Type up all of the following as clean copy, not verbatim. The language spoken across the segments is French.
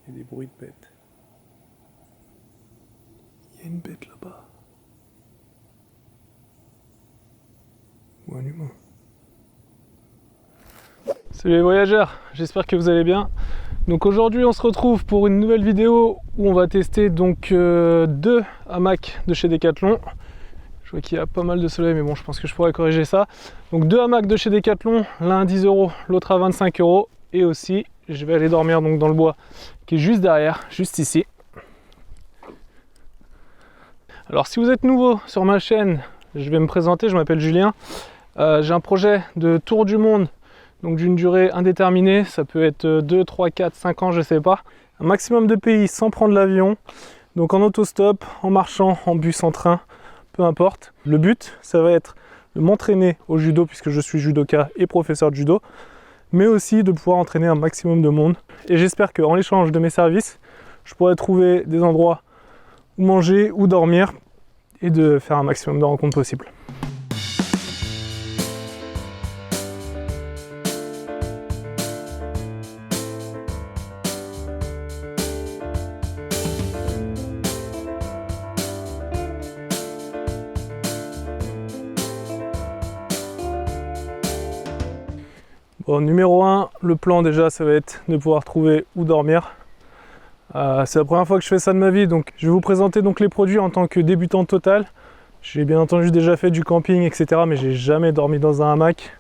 Il y a des bruits de bêtes. Il y a une bête là-bas. Ou un humain. Salut les voyageurs, j'espère que vous allez bien. Donc aujourd'hui on se retrouve pour une nouvelle vidéo où on va tester donc deux hamacs de chez Decathlon. Je vois qu'il y a pas mal de soleil mais bon je pense que je pourrais corriger ça. Donc deux hamacs de chez Decathlon, l'un à 10 €, l'autre à 25 €. Et aussi je vais aller dormir donc dans le bois qui est juste derrière, juste ici. Alors si vous êtes nouveau sur ma chaîne, je vais me présenter, je m'appelle Julien. J'ai un projet de tour du monde, donc d'une durée indéterminée, ça peut être 2, 3, 4, 5 ans, je sais pas. Un maximum de pays sans prendre l'avion, donc en autostop, en marchant, en bus, en train, peu importe. Le but, ça va être de m'entraîner au judo, puisque je suis judoka et professeur de judo, mais aussi de pouvoir entraîner un maximum de monde. Et j'espère qu'en échange de mes services, je pourrai trouver des endroits où manger, où dormir, et de faire un maximum de rencontres possibles. Bon, numéro 1, le plan déjà, ça va être de pouvoir trouver où dormir. C'est la première fois que je fais ça de ma vie, donc je vais vous présenter donc les produits en tant que débutant total. J'ai bien entendu déjà fait du camping, etc. mais j'ai jamais dormi dans un hamac,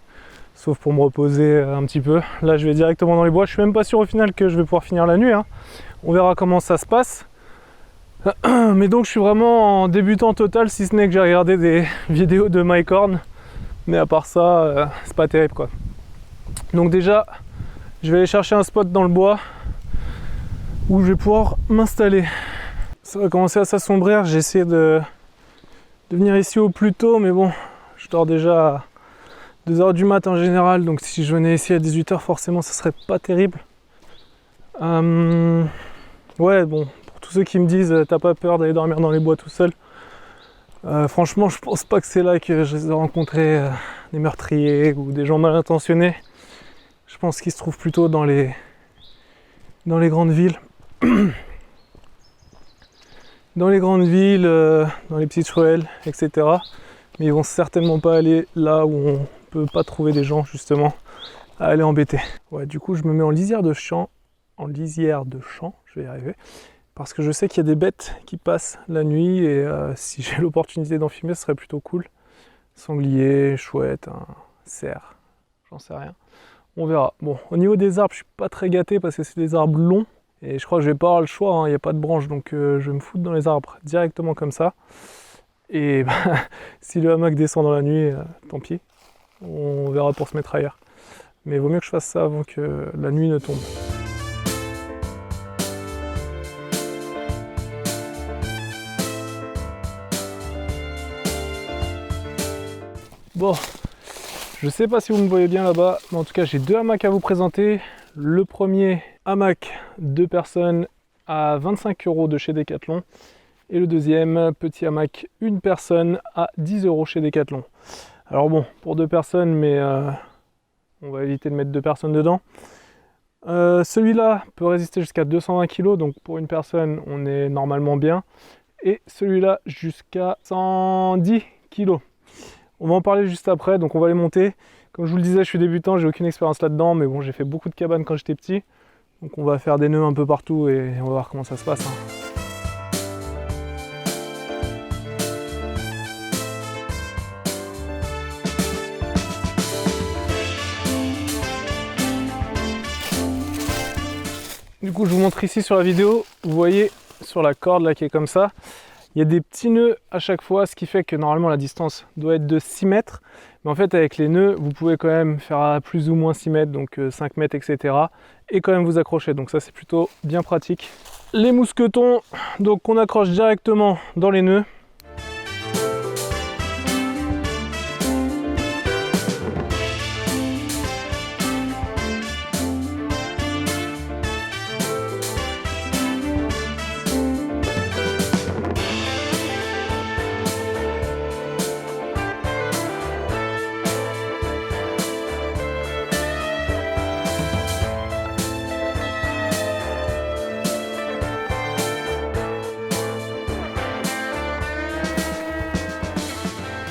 sauf pour me reposer un petit peu. Là, je vais directement dans les bois. Je suis même pas sûr au final que je vais pouvoir finir la nuit, hein. On verra comment ça se passe. Mais donc, je suis vraiment en débutant total, si ce n'est que j'ai regardé des vidéos de Mike Horn. Mais à part ça, c'est pas terrible, quoi. Donc déjà, je vais aller chercher un spot dans le bois où je vais pouvoir m'installer. Ça va commencer à s'assombrir, j'ai essayé de venir ici au plus tôt, mais bon, je dors déjà à 2 h du mat en général, donc si je venais ici à 18 h, forcément ça serait pas terrible. Ouais, bon, pour tous ceux qui me disent t'as pas peur d'aller dormir dans les bois tout seul, franchement je pense pas que c'est là que je vais rencontrer des meurtriers ou des gens mal intentionnés. Je pense qu'ils se trouvent plutôt dans les grandes villes. Dans les grandes villes, dans les petites ruelles, etc. Mais ils vont certainement pas aller là où on peut pas trouver des gens justement à aller embêter. Ouais, du coup je me mets en lisière de champ, je vais y arriver, parce que je sais qu'il y a des bêtes qui passent la nuit et si j'ai l'opportunité d'en filmer, ce serait plutôt cool. Sanglier, chouette, un cerf, j'en sais rien. On verra. Bon, au niveau des arbres, je suis pas très gâté parce que c'est des arbres longs. Et je crois que je vais pas avoir le choix, hein, il n'y a pas de branche. Donc je vais me foutre dans les arbres directement comme ça. Et bah, si le hamac descend dans la nuit, tant pis. On verra pour se mettre ailleurs. Mais il vaut mieux que je fasse ça avant que la nuit ne tombe. Bon. Je sais pas si vous me voyez bien là-bas, mais en tout cas j'ai deux hamacs à vous présenter. Le premier hamac 2 personnes à 25 € de chez Decathlon. Et le deuxième petit hamac 1 personne à 10 € chez Decathlon. Alors bon, pour 2 personnes, mais on va éviter de mettre 2 personnes dedans. Celui-là peut résister jusqu'à 220 kg, donc pour une personne on est normalement bien. Et celui-là jusqu'à 110 kg. On va en parler juste après, donc on va les monter. Comme je vous le disais, je suis débutant, j'ai aucune expérience là-dedans, mais bon, j'ai fait beaucoup de cabanes quand j'étais petit. Donc on va faire des nœuds un peu partout et on va voir comment ça se passe, hein. Du coup, je vous montre ici sur la vidéo, vous voyez sur la corde là qui est comme ça, il y a des petits nœuds à chaque fois, ce qui fait que normalement la distance doit être de 6 mètres. Mais en fait, avec les nœuds, vous pouvez quand même faire à plus ou moins 6 mètres, donc 5 mètres, etc. Et quand même vous accrocher, donc ça c'est plutôt bien pratique. Les mousquetons, donc on accroche directement dans les nœuds.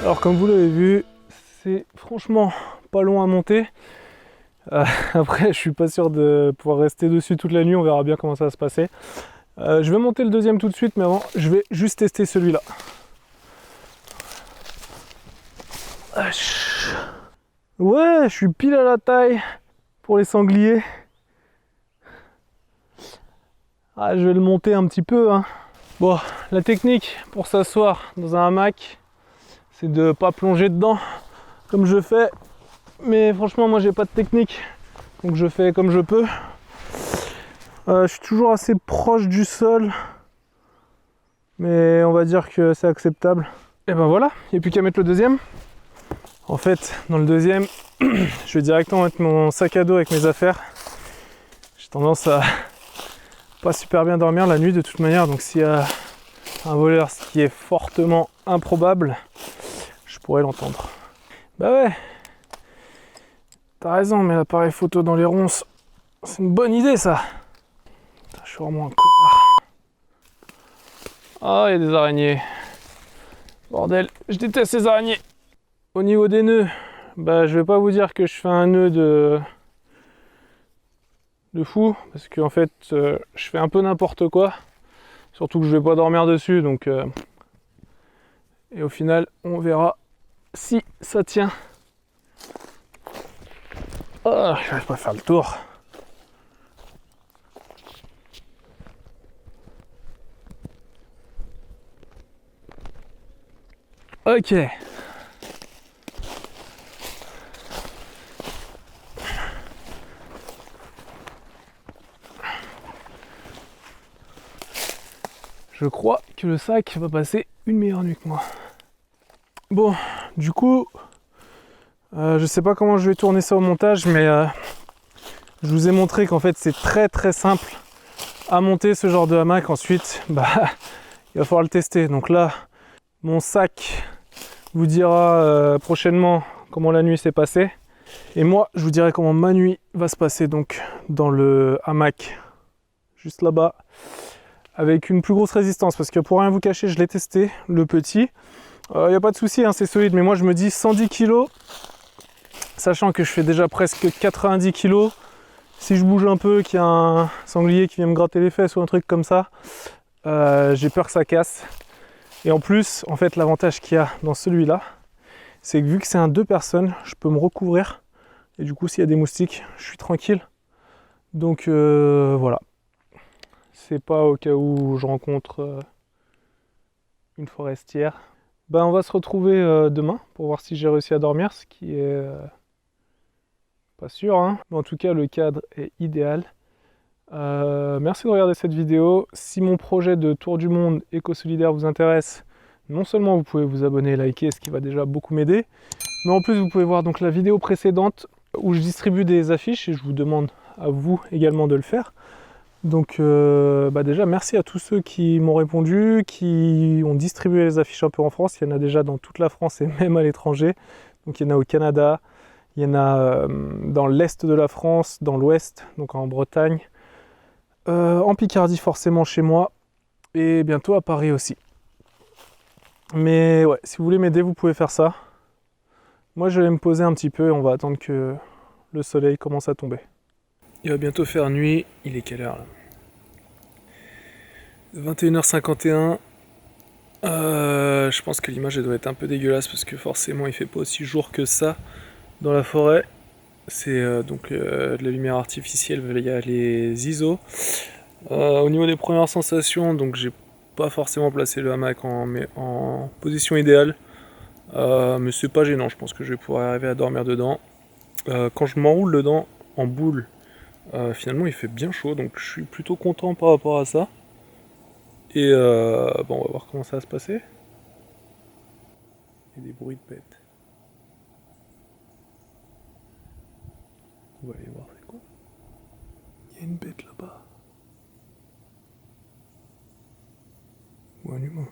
Alors comme vous l'avez vu, c'est franchement pas long à monter. Après je suis pas sûr de pouvoir rester dessus toute la nuit, on verra bien comment ça va se passer. Je vais monter le deuxième tout de suite, mais avant je vais juste tester celui-là. Ouais, je suis pile à la taille pour les sangliers. Ah, je vais le monter un petit peu, hein. Bon, la technique pour s'asseoir dans un hamac, c'est de ne pas plonger dedans comme je fais. Mais franchement, moi j'ai pas de technique, donc je fais comme je peux. Je suis toujours assez proche du sol, mais on va dire que c'est acceptable. Et ben voilà, il n'y a plus qu'à mettre le deuxième. En fait, dans le deuxième, je vais directement mettre mon sac à dos avec mes affaires. J'ai tendance à pas super bien dormir la nuit de toute manière, donc s'il y a un voleur, ce qui est fortement improbable, je pourrais l'entendre. Bah ouais, t'as raison, mais l'appareil photo dans les ronces, c'est une bonne idée ça. Putain, je suis vraiment un connard. Ah, il y a des araignées. Bordel, je déteste ces araignées. Au niveau des nœuds, bah je vais pas vous dire que je fais un nœud de fou, parce qu'en fait je fais un peu n'importe quoi, surtout que je vais pas dormir dessus, donc et au final on verra si ça tient. Oh, je vais pas faire le tour. Ok. Je crois que le sac va passer une meilleure nuit que moi. Bon, du coup, je sais pas comment je vais tourner ça au montage, mais je vous ai montré qu'en fait c'est très très simple à monter ce genre de hamac. Ensuite, bah, il va falloir le tester. Donc là, mon sac vous dira prochainement comment la nuit s'est passée. Et moi, je vous dirai comment ma nuit va se passer donc dans le hamac, juste là-bas, avec une plus grosse résistance, parce que pour rien vous cacher, je l'ai testé, le petit. Il n'y a pas de souci, hein, c'est solide, mais moi je me dis 110 kg, sachant que je fais déjà presque 90 kg. Si je bouge un peu, qu'il y a un sanglier qui vient me gratter les fesses ou un truc comme ça, j'ai peur que ça casse. Et en plus, en fait, l'avantage qu'il y a dans celui-là, c'est que vu que c'est un 2 personnes, je peux me recouvrir. Et du coup, s'il y a des moustiques, je suis tranquille. Donc voilà. C'est pas au cas où je rencontre une forestière. Ben, on va se retrouver demain pour voir si j'ai réussi à dormir, ce qui est pas sûr, hein. Mais en tout cas, le cadre est idéal. Merci de regarder cette vidéo. Si mon projet de tour du monde éco-solidaire vous intéresse, non seulement vous pouvez vous abonner et liker, ce qui va déjà beaucoup m'aider, mais en plus vous pouvez voir donc la vidéo précédente où je distribue des affiches et je vous demande à vous également de le faire. Donc bah déjà merci à tous ceux qui m'ont répondu, qui ont distribué les affiches un peu en France. Il y en a déjà dans toute la France et même à l'étranger. Donc il y en a au Canada, il y en a dans l'est de la France, dans l'ouest, donc en Bretagne, en Picardie forcément chez moi, et bientôt à Paris aussi. Mais ouais, si vous voulez m'aider, vous pouvez faire ça. Moi je vais me poser un petit peu et on va attendre que le soleil commence à tomber. Il va bientôt faire nuit, il est quelle heure là ? 21h51. Je pense que l'image elle doit être un peu dégueulasse parce que forcément il fait pas aussi jour que ça dans la forêt. C'est donc de la lumière artificielle, il y a les ISO. Au niveau des premières sensations, donc j'ai pas forcément placé le hamac en position idéale. Mais c'est pas gênant, je pense que je vais pouvoir arriver à dormir dedans. Quand je m'enroule dedans en boule, finalement il fait bien chaud, donc je suis plutôt content par rapport à ça. Et bon, on va voir comment ça va se passer. Il y a des bruits de bêtes. On va aller voir c'est quoi. Il y a une bête là-bas. Ou un humain.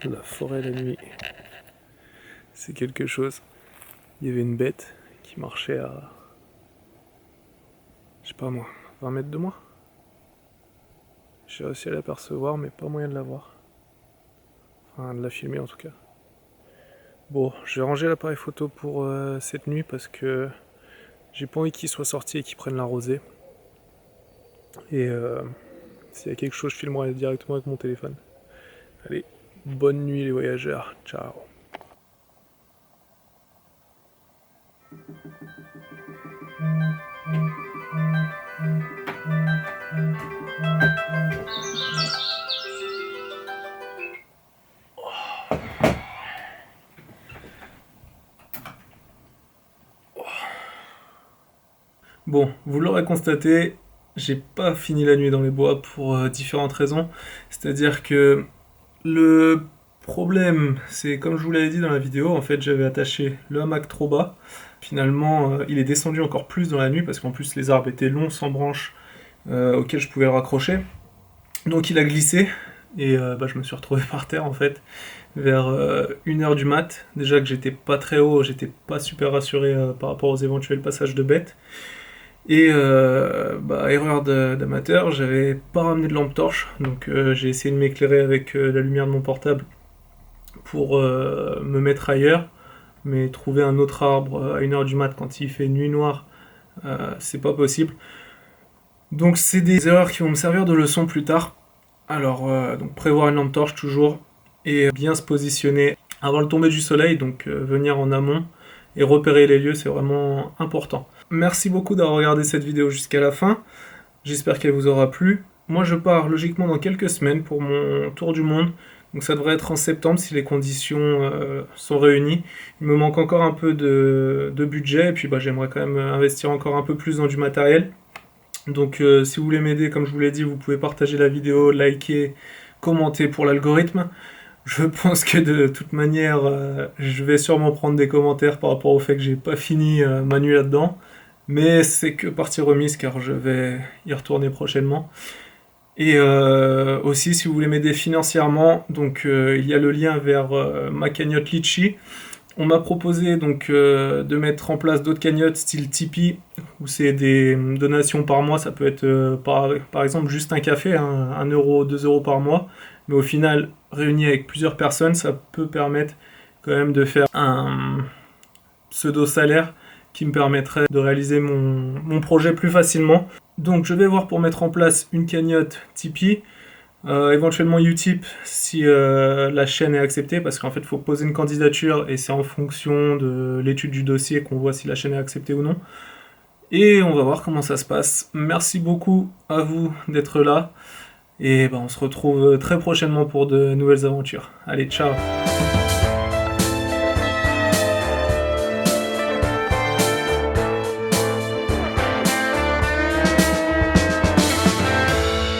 La forêt la nuit. c'est quelque chose. Il y avait une bête qui marchait à, je sais pas moi, 20 mètres de moi. J'ai réussi à l'apercevoir, mais pas moyen de la voir. Enfin, de la filmer en tout cas. Bon, je vais ranger l'appareil photo pour cette nuit parce que j'ai pas envie qu'il soit sorti et qu'il prenne la rosée. Et s'il y a quelque chose, je filmerai directement avec mon téléphone. Allez, bonne nuit les voyageurs. Ciao. Bon, vous l'aurez constaté, j'ai pas fini la nuit dans les bois pour différentes raisons. C'est-à-dire que le problème, c'est comme je vous l'avais dit dans la vidéo, en fait j'avais attaché le hamac trop bas. Finalement, il est descendu encore plus dans la nuit parce qu'en plus les arbres étaient longs, sans branches, auxquels je pouvais le raccrocher. Donc il a glissé et je me suis retrouvé par terre en fait vers 1h du mat. Déjà que j'étais pas très haut, j'étais pas super rassuré par rapport aux éventuels passages de bêtes. Et erreur d'amateur, j'avais pas ramené de lampe torche, donc j'ai essayé de m'éclairer avec la lumière de mon portable pour me mettre ailleurs, mais trouver un autre arbre à 1h du mat quand il fait nuit noire, c'est pas possible. Donc c'est des erreurs qui vont me servir de leçon plus tard. Alors donc prévoir une lampe torche toujours, et bien se positionner avant le tomber du soleil, donc venir en amont et repérer les lieux, c'est vraiment important. Merci beaucoup d'avoir regardé cette vidéo jusqu'à la fin, j'espère qu'elle vous aura plu. Moi je pars logiquement dans quelques semaines pour mon tour du monde, donc ça devrait être en septembre si les conditions sont réunies. Il me manque encore un peu de budget, et puis j'aimerais quand même investir encore un peu plus dans du matériel. Donc si vous voulez m'aider, comme je vous l'ai dit, vous pouvez partager la vidéo, liker, commenter pour l'algorithme. Je pense que de toute manière, je vais sûrement prendre des commentaires par rapport au fait que j'ai pas fini ma nuit là-dedans. Mais c'est que partie remise car je vais y retourner prochainement. Et aussi, si vous voulez m'aider financièrement, donc il y a le lien vers ma cagnotte Litchi. On m'a proposé donc de mettre en place d'autres cagnottes style Tipeee, où c'est des donations par mois, ça peut être par exemple juste un café, 1 euro, 2 euros par mois, mais au final, réuni avec plusieurs personnes, ça peut permettre quand même de faire un pseudo-salaire qui me permettrait de réaliser mon projet plus facilement. Donc je vais voir pour mettre en place une cagnotte Tipeee, éventuellement Utip si la chaîne est acceptée, parce qu'en fait il faut poser une candidature et c'est en fonction de l'étude du dossier qu'on voit si la chaîne est acceptée ou non. Et on va voir comment ça se passe. Merci beaucoup à vous d'être là et on se retrouve très prochainement pour de nouvelles aventures. Allez, ciao!